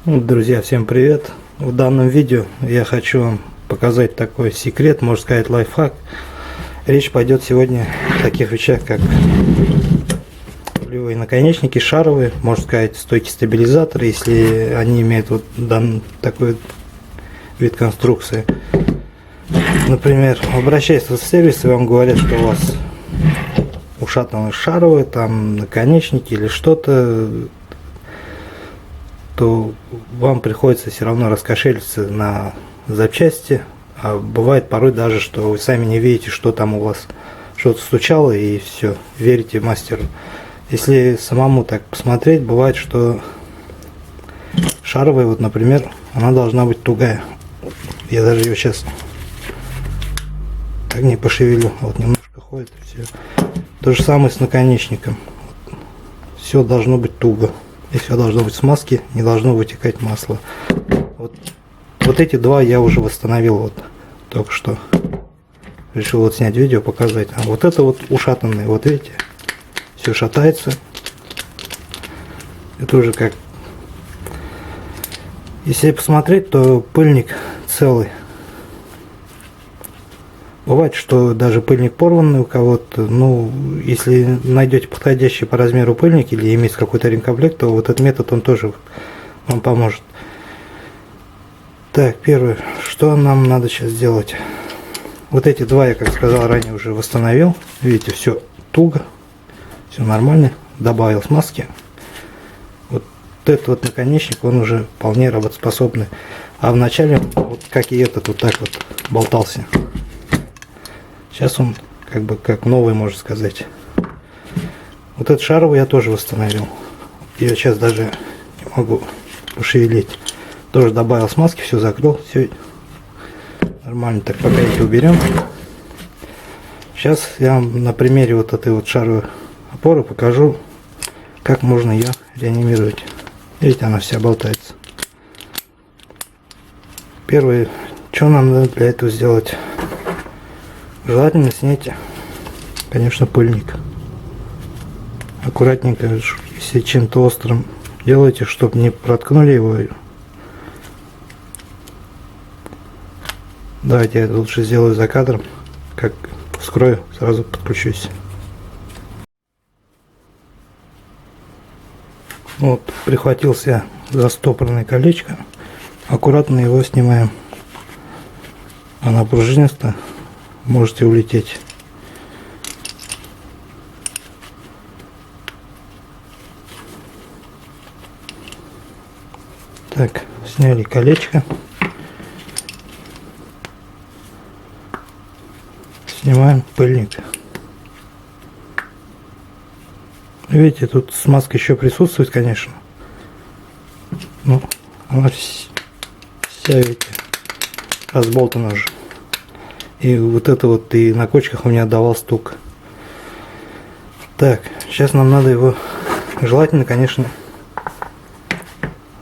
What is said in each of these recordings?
Друзья, всем привет! В данном видео я хочу вам показать такой секрет, можно сказать лайфхак. Речь пойдет сегодня о таких вещах, как рулевые наконечники, шаровые, можно сказать стойки стабилизатора, если они имеют вот такой вид конструкции. Например, обращаясь в сервис, и вам говорят, что у вас ушатаны шаровые, там наконечники или что-то, то вам приходится все равно раскошелиться на запчасти. А бывает порой даже, что вы сами не видите, что там у вас что-то стучало, и все, верите мастеру. Если самому так посмотреть, бывает, что шаровая, вот, например, она должна быть тугая. Я даже ее сейчас так не пошевелю, вот немножко ходит и все. То же самое с наконечником. Все должно быть туго. И все должно быть в смазке, не должно вытекать масло. Вот эти два я уже восстановил вот только что. Решил вот снять видео, показать. А вот это вот ушатанные, вот видите, все шатается. Это уже как... Если посмотреть, то пыльник целый. Бывает, что даже пыльник порванный у кого-то. Ну, если найдете подходящий по размеру пыльник или имеется какой-то ремкомплект, то вот этот метод, он тоже вам поможет. Так, первое, что нам надо сейчас сделать? Вот эти два я, как сказал ранее, уже восстановил. Видите, все туго, все нормально. Добавил смазки. Вот этот вот наконечник, он уже вполне работоспособный. А вначале, вот как и этот, вот так вот болтался. Сейчас он как бы как новый, можно сказать. Вот этот шаровый я тоже восстановил. Я сейчас даже не могу пошевелить. Тоже добавил смазки, все закрыл, все нормально. Так, пока эти уберем. Сейчас я вам на примере вот этой вот шаровой опоры покажу, как можно ее реанимировать. Видите, она вся болтается. Первое, что нам надо для этого сделать? Желательно снять, конечно, пыльник. Аккуратненько, если чем-то острым делайте, чтобы не проткнули его. Давайте я лучше сделаю за кадром. Как вскрою, сразу подключусь. Вот, прихватился застопорное колечко. Аккуратно его снимаем. Она пружинистая. Можете улететь. Так, сняли колечко. Снимаем пыльник. Видите, тут смазка еще присутствует, конечно. Но она вся, видите, разболтана уже. И вот это вот и на кочках у меня давал стук. Так, сейчас нам надо его желательно, конечно,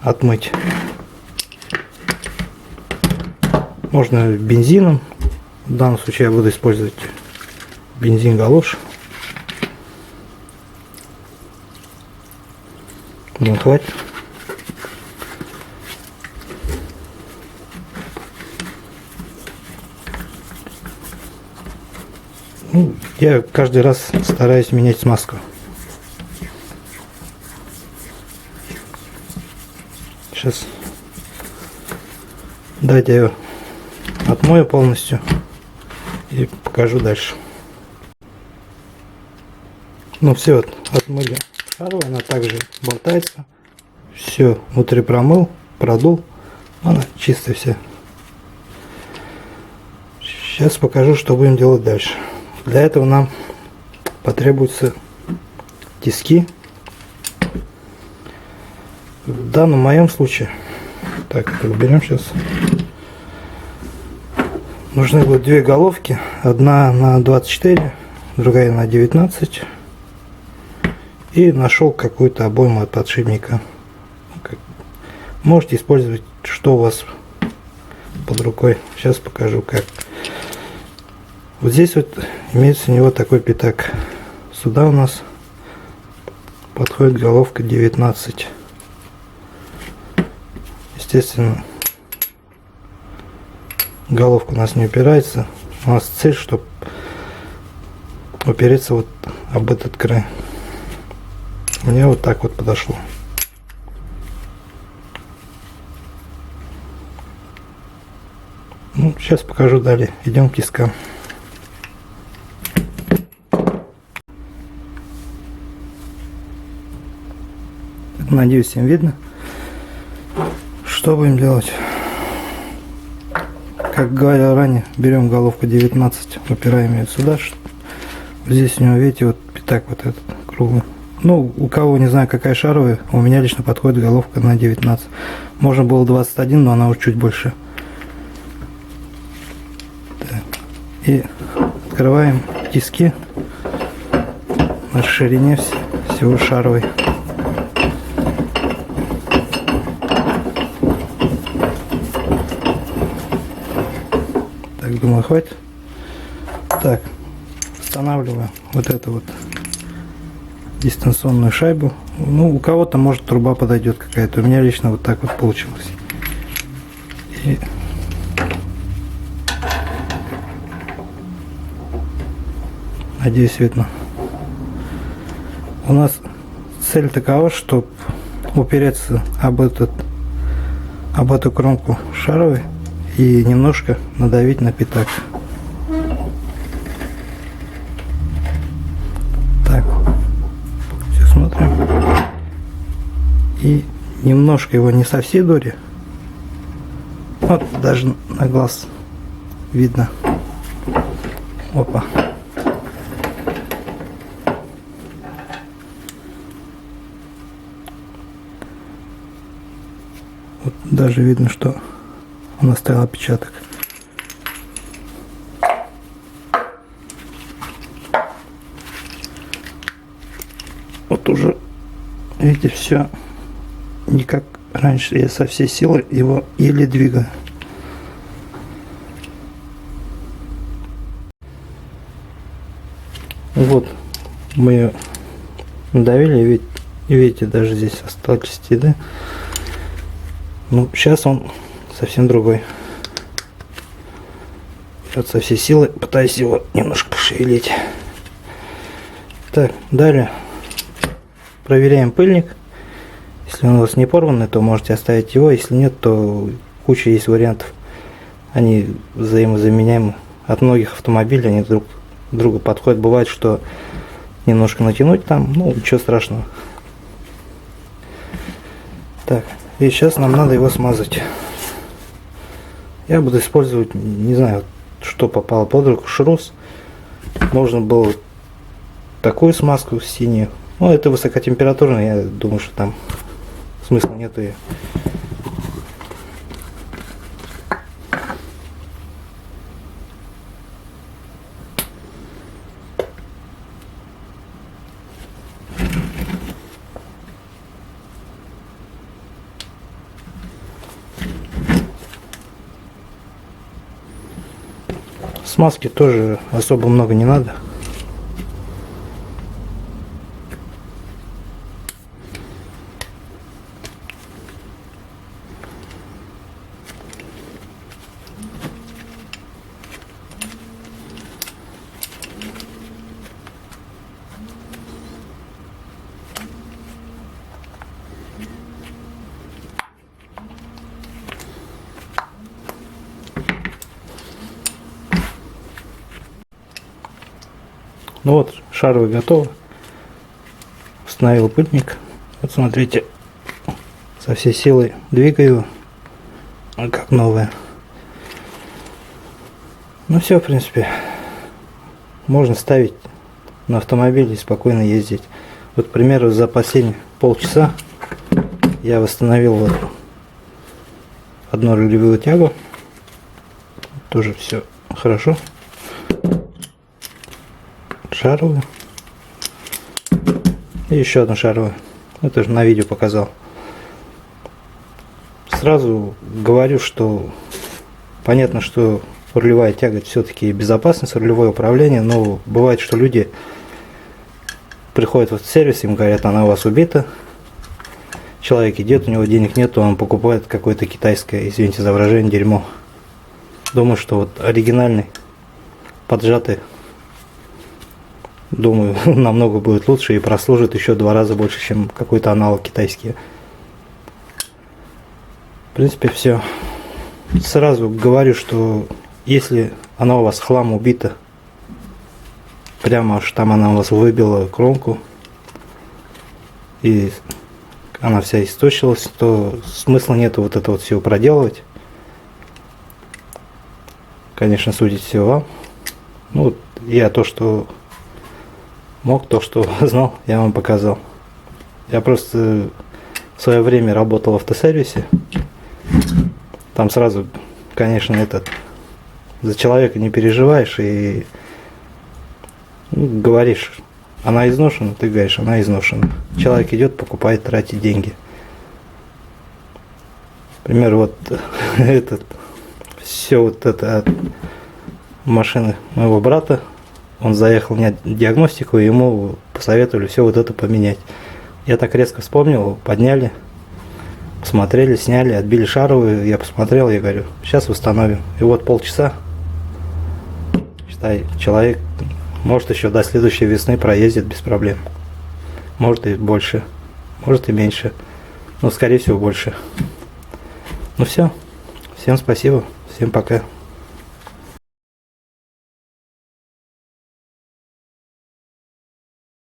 отмыть. Можно бензином. В данном случае я буду использовать бензин галош. Ну, хватит. Я каждый раз стараюсь менять смазку. Сейчас давайте я ее отмою полностью и покажу дальше. Ну все, вот отмыли шаровую, она также болтается. Все внутри промыл, продул, она чистая вся. Сейчас покажу, что будем делать дальше. Для этого нам потребуются тиски. В данном моем случае, так, берем сейчас. Нужны будут две головки. Одна на 24, другая на 19. И нашел какую-то обойму от подшипника. Можете использовать, что у вас под рукой. Сейчас покажу как. Вот здесь вот имеется у него такой пятак. Сюда у нас подходит головка 19. Естественно, головка у нас не упирается. У нас цель, чтобы упереться вот об этот край. Мне вот так вот подошло. Ну, сейчас покажу далее. Идем к тискам. Надеюсь, всем видно. Что будем делать? Как говорил ранее, берем головку 19, упираем ее сюда. Здесь у него, видите, вот пятак вот этот круглый. Ну, у кого, не знаю, какая шаровая, у меня лично подходит головка на 19. Можно было 21, но она уже чуть больше. Так. И открываем тиски на ширине всего шаровой. Так, думаю, хватит. Так, устанавливаю вот эту вот дистанционную шайбу. Ну, у кого-то, может, труба подойдет какая-то. У меня лично вот так вот получилось. И надеюсь, видно. У нас цель такова, чтобы упереться об эту кромку шаровой и немножко надавить на пятак. Так, все смотрим. И немножко его не со всей дури. Вот даже на глаз видно. Опа. Вот даже видно, что он оставил отпечаток. Вот уже, видите, все не как раньше. Я со всей силы его еле двигаю. Вот мы ее надавили, видите, даже здесь остались следы. Ну, сейчас он совсем другой. Вот со всей силы пытаюсь его немножко пошевелить. Так, далее проверяем пыльник. Если он у вас не порванный, то можете оставить его. Если нет, то куча есть вариантов. Они взаимозаменяемы. От многих автомобилей они друг к другу подходят. Бывает, что немножко натянуть там, ну, ничего страшного. Так, и сейчас нам надо его смазать. Я буду использовать, не знаю, что попало под руку, шрус. Можно было такую смазку синюю. Ну, это высокотемпературная, я думаю, что там смысла нету ее. Смазки тоже особо много не надо. Ну вот, шаровый готов. Установил пыльник. Вот смотрите, со всей силой двигаю, как новое. Ну все, в принципе, можно ставить на автомобиль и спокойно ездить. Вот, к примеру, за последние полчаса я восстановил вот одну рулевую тягу. Тоже все хорошо. Шаровую. И еще одну шаровую. Это же на видео показал. Сразу говорю, что понятно, что рулевая тяга все-таки безопасность, рулевое управление, но бывает, что люди приходят в сервис, им говорят, она у вас убита. человек идет, у него денег нет, он покупает какое-то китайское, извините за выражение, дерьмо. Думаю, что вот оригинальный, поджатый, думаю, намного будет лучше и прослужит еще 2 раза больше, чем какой-то аналог китайский. В принципе, все. Сразу говорю, что если она у вас хлам убита, прямо аж там она у вас выбила кромку, и она вся истощилась, то смысла нету вот это вот все проделывать. Конечно, судить все вам. Ну, вот я то, что мог, то, что знал, я вам показал. Я просто в свое время работал в автосервисе. Там сразу, конечно, за человека не переживаешь и говоришь, она изношена, ты говоришь, она изношена. Человек идет, покупает, тратит деньги. Например, вот все вот это от машины моего брата. Он заехал на диагностику, и ему посоветовали все вот это поменять. Я так резко вспомнил, подняли, посмотрели, сняли, отбили шаровые. Я посмотрел, я говорю, сейчас восстановим. И вот полчаса, считай, человек может еще до следующей весны проездит без проблем. Может и больше, может и меньше. Но скорее всего больше. Ну все. Всем спасибо. Всем пока.